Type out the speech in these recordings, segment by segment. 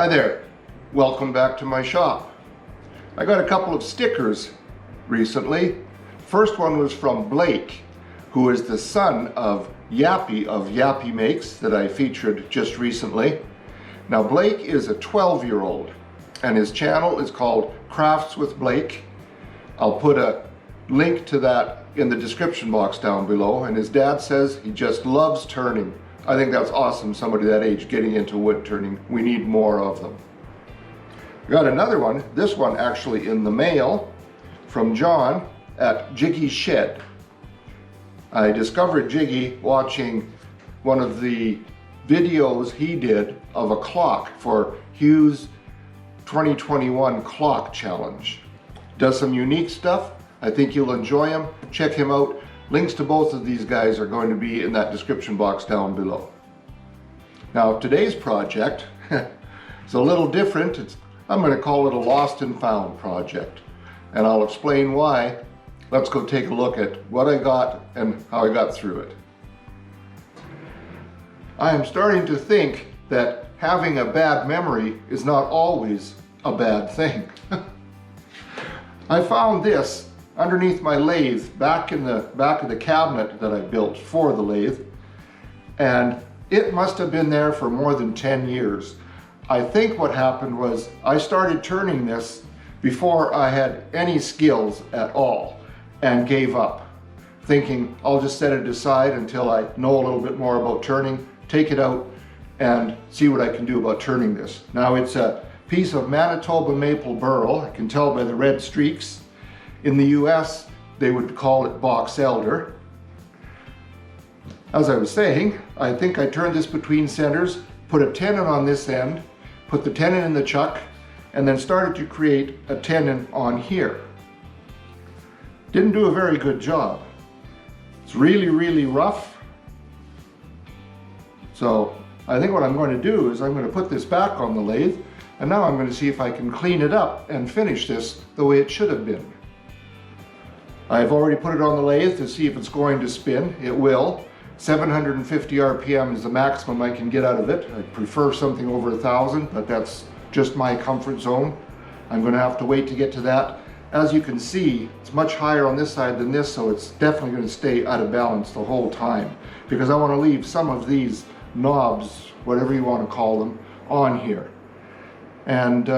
Hi there, welcome back to my shop. I got a couple of stickers recently. First one was from Blake, who is the son of Yappy Makes that I featured just recently. Now Blake is a 12-year-old and his channel is called Crafts with Blake. I'll put a link to that in the description box down below, and his dad says he just loves turning. I think that's awesome, somebody that age getting into wood turning. We need more of them. Got another one, this one actually in the mail from John at Jiggy's Shed. I discovered Jiggy watching one of the videos he did of a clock for Hugh's 2021 clock challenge. Does some unique stuff. I think you'll enjoy him. Check him out. Links to both of these guys are going to be in that description box down below. Now today's project is a little different. I'm going to call it a lost and found project, and I'll explain why. Let's go take a look at what I got and how I got through it. I am starting to think that having a bad memory is not always a bad thing. I found this underneath my lathe back in the back of the cabinet that I built for the lathe, and it must have been there for more than 10 years. I think what happened was I started turning this before I had any skills at all and gave up, thinking I'll just set it aside until I know a little bit more about turning, take it out and see what I can do about turning this. Now it's a piece of Manitoba Maple Burl. I can tell by the red streaks. In the US, they would call it box elder. As I was saying, I think I turned this between centers, put a tenon on this end, put the tenon in the chuck, and then started to create a tenon on here. Didn't do a very good job. It's really rough. So I think what I'm going to do is I'm going to put this back on the lathe, and now I'm going to see if I can clean it up and finish this the way it should have been. I've already put it on the lathe to see if it's going to spin. It will. 750 RPM is the maximum I can get out of it. I prefer something over 1,000, but that's just my comfort zone. I'm going to have to wait to get to that. As you can see, it's much higher on this side than this, so it's definitely going to stay out of balance the whole time, because I want to leave some of these knobs, whatever you want to call them, on here. And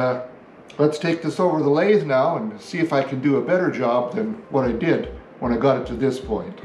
let's take this over the lathe now and see if I can do a better job than what I did when I got it to this point.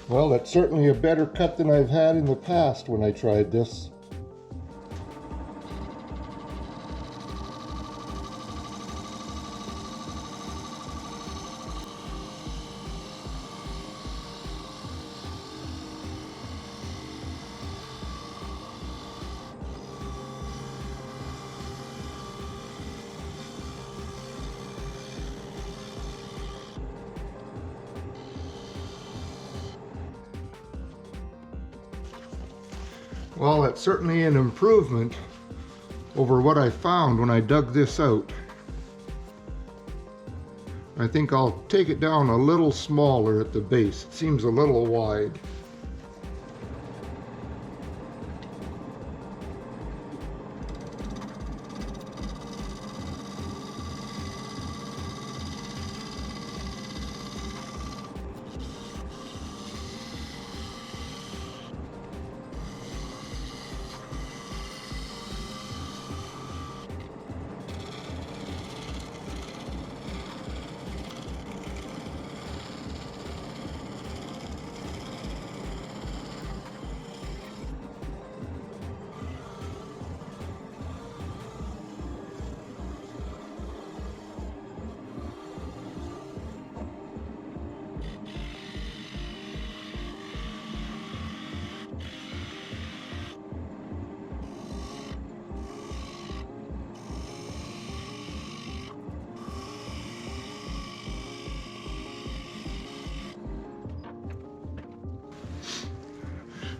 Well, that's certainly a better cut than I've had in the past when I tried this. Well, that's certainly an improvement over what I found when I dug this out. I think I'll take it down a little smaller at the base. It seems a little wide.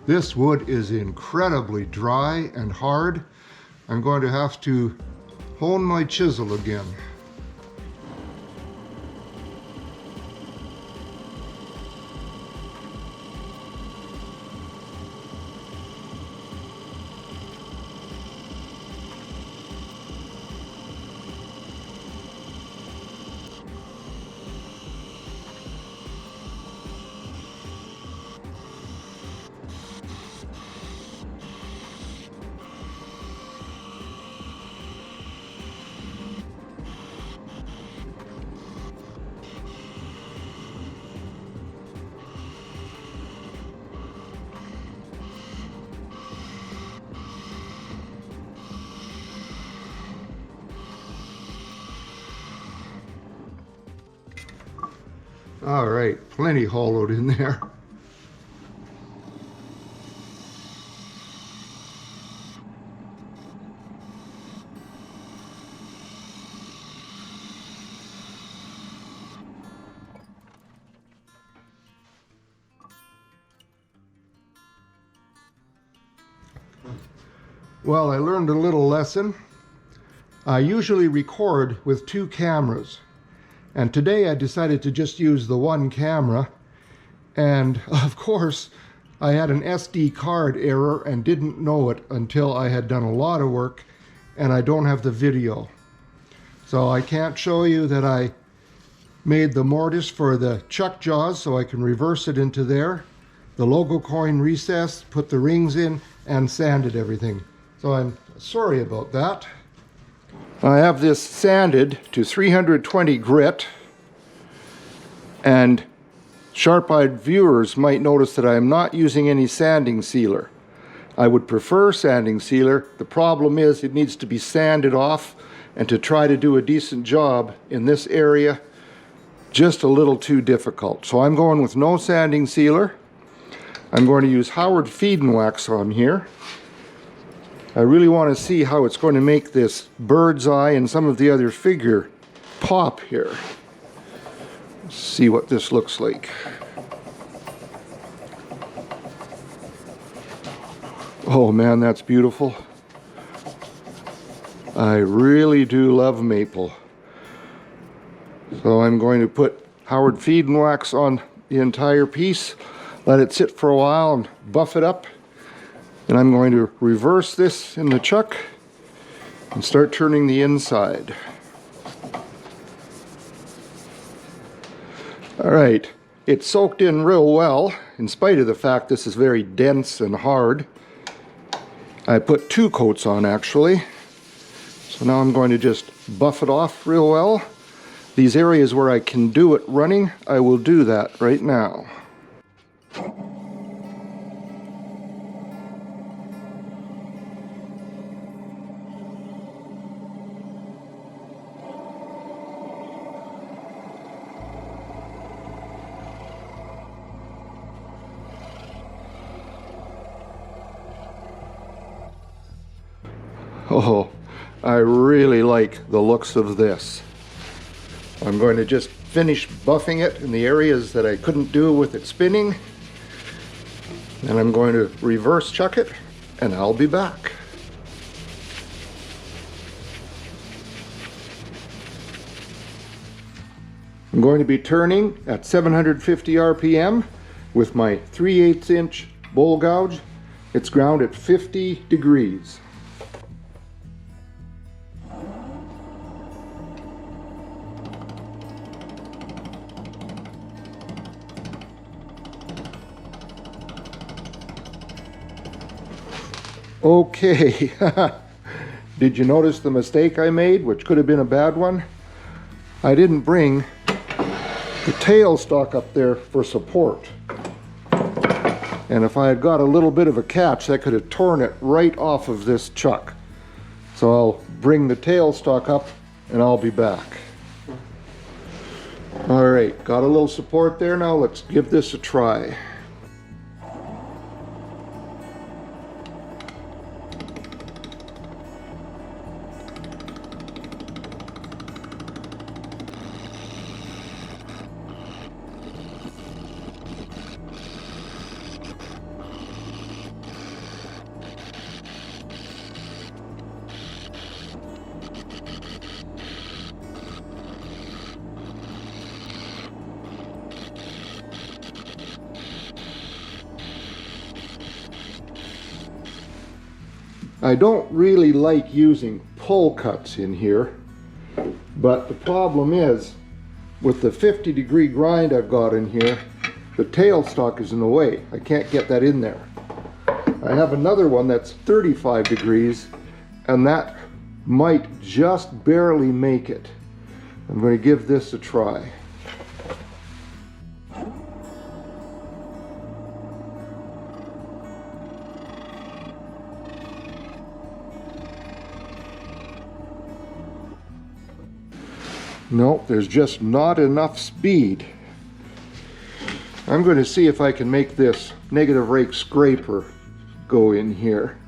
This wood is incredibly dry and hard. I'm going to have to hone my chisel again. All right, plenty hollowed in there. Well, I learned a little lesson. I usually record with 2 cameras. And today I decided to just use the 1 camera, and of course I had an SD card error and didn't know it until I had done a lot of work, and I don't have the video. So I can't show you that I made the mortise for the chuck jaws so I can reverse it into there, the logo coin recess, put the rings in, and sanded everything. So I'm sorry about that. I have this sanded to 320 grit, and sharp-eyed viewers might notice that I am not using any sanding sealer. I would prefer sanding sealer. The problem is it needs to be sanded off, and to try to do a decent job in this area, just a little too difficult. So I'm going with no sanding sealer. I'm going to use Howard Feed and Wax on here. I really want to see how it's going to make this bird's eye and some of the other figure pop here. Let's see what this looks like. Oh man, that's beautiful. I really do love maple. So I'm going to put Howard Feed and Wax on the entire piece, let it sit for a while and buff it up. And I'm going to reverse this in the chuck and start turning the inside. All right, it's soaked in real well, in spite of the fact this is very dense and hard. I put 2 coats on actually. So now I'm going to just buff it off real well. These areas where I can do it running, I will do that right now. Oh, I really like the looks of this. I'm going to just finish buffing it in the areas that I couldn't do with it spinning. And I'm going to reverse chuck it, and I'll be back. I'm going to be turning at 750 RPM with my 3/8 inch bowl gouge. It's ground at 50 degrees. Okay, did you notice the mistake I made, which could have been a bad one? I didn't bring the tailstock up there for support. And if I had got a little bit of a catch, I could have torn it right off of this chuck. So I'll bring the tailstock up and I'll be back. All right, got a little support there. Now let's give this a try. I don't really like using pull cuts in here, but the problem is with the 50-degree grind I've got in here, the tailstock is in the way. I can't get that in there. I have another one that's 35 degrees, and that might just barely make it. I'm going to give this a try. Nope, there's just not enough speed. I'm going to see if I can make this negative rake scraper go in here.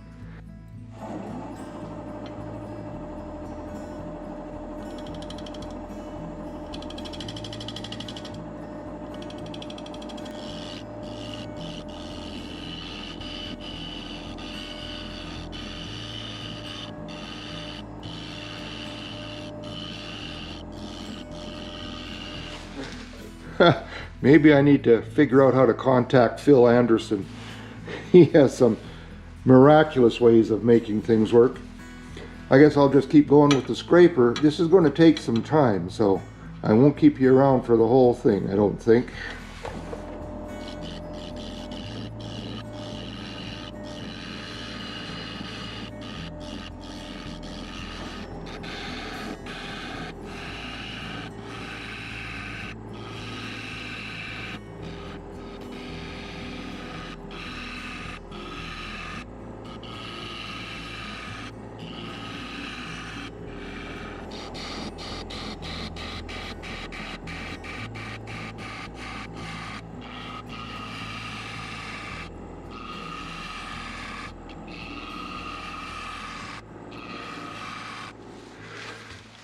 Maybe I need to figure out how to contact Phil Anderson. He has some miraculous ways of making things work. I guess I'll just keep going with the scraper. This is going to take some time, so I won't keep you around for the whole thing, I don't think.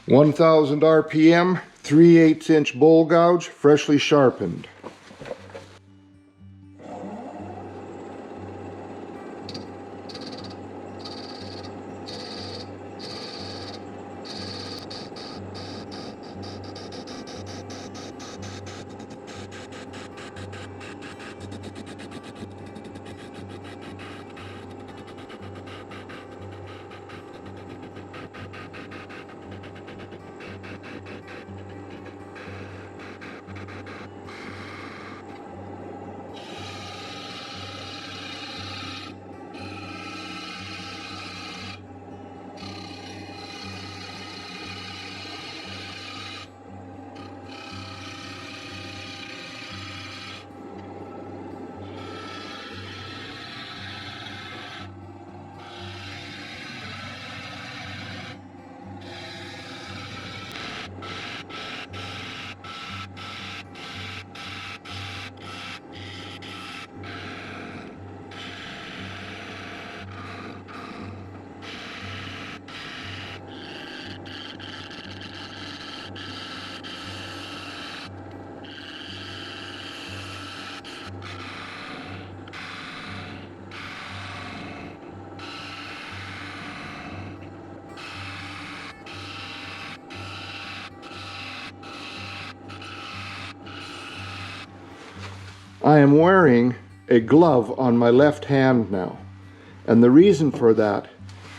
(1,000 RPM, 3/8 inch bowl gouge, freshly sharpened. I am wearing a glove on my left hand now, and the reason for that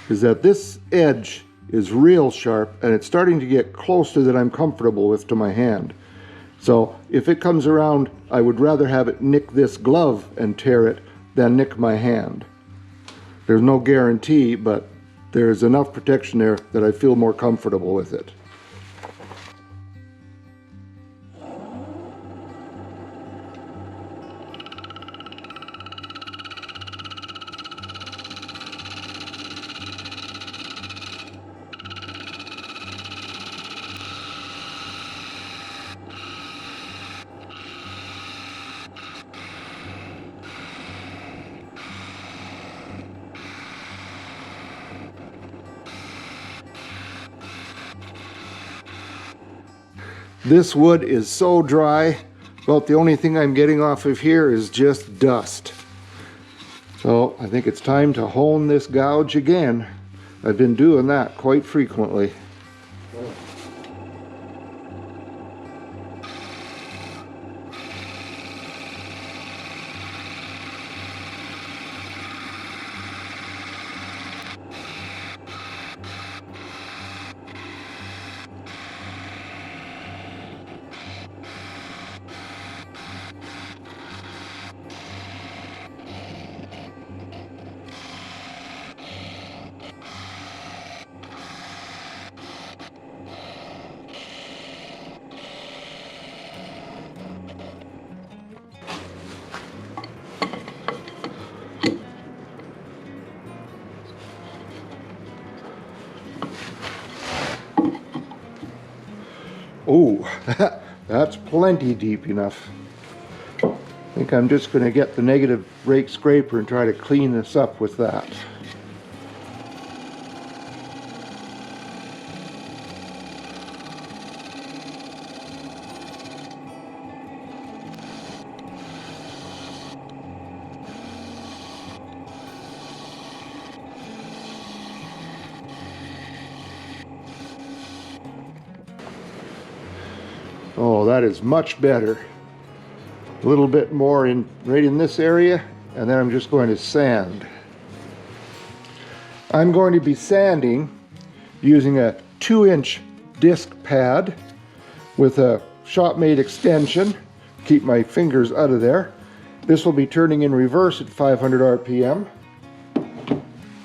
is that this edge is real sharp and it's starting to get closer than I'm comfortable with to my hand. So if it comes around, I would rather have it nick this glove and tear it than nick my hand. There's no guarantee, but there's enough protection there that I feel more comfortable with it. This wood is so dry, about the only thing I'm getting off of here is just dust. So I think it's time to hone this gouge again. I've been doing that quite frequently. Oh, that's plenty deep enough. I think I'm just going to get the negative rake scraper and try to clean this up with that. Oh, that is much better. A little bit more in right in this area, and then I'm just going to sand. I'm going to be sanding using a 2-inch disc pad with a shop-made extension. Keep my fingers out of there. This will be turning in reverse at 500 RPM.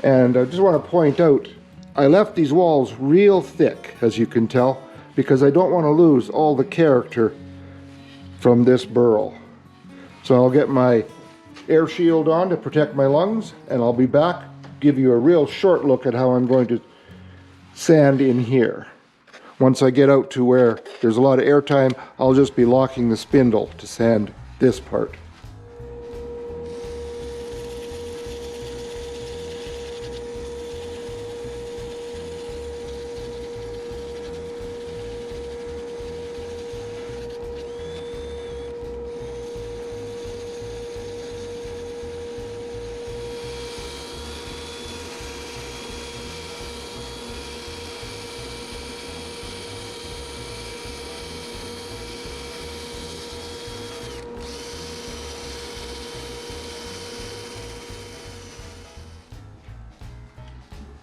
And I just want to point out, I left these walls real thick, as you can tell, because I don't want to lose all the character from this burl. So I'll get my air shield on to protect my lungs, and I'll be back, give you a real short look at how I'm going to sand in here. Once I get out to where there's a lot of air time, I'll just be locking the spindle to sand this part.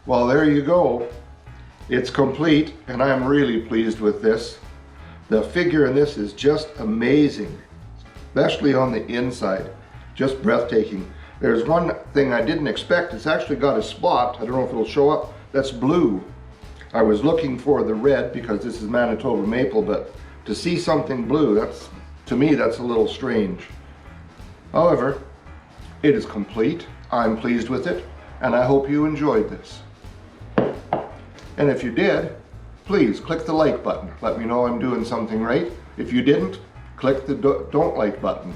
Well, there you go. It's complete, and I'm really pleased with this. The figure in this is just amazing, especially on the inside. Just breathtaking. There's one thing I didn't expect. It's actually got a spot. I don't know if it'll show up. That's blue. I was looking for the red because this is Manitoba maple, but to see something blue, that's, to me, that's a little strange. However, it is complete. I'm pleased with it, and I hope you enjoyed this. And if you did, please click the like button. Let me know I'm doing something right. If you didn't, click the don't like button.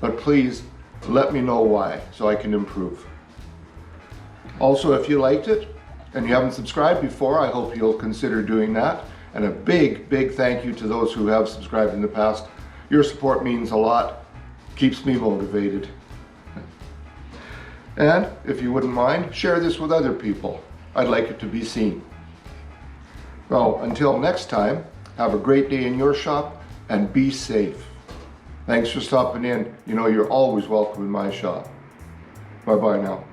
But please let me know why so I can improve. Also, if you liked it and you haven't subscribed before, I hope you'll consider doing that. And a big, big thank you to those who have subscribed in the past. Your support means a lot, keeps me motivated. And if you wouldn't mind, share this with other people. I'd like it to be seen. Well, until next time, have a great day in your shop and be safe. Thanks for stopping in. You know you're always welcome in my shop. Bye-bye now.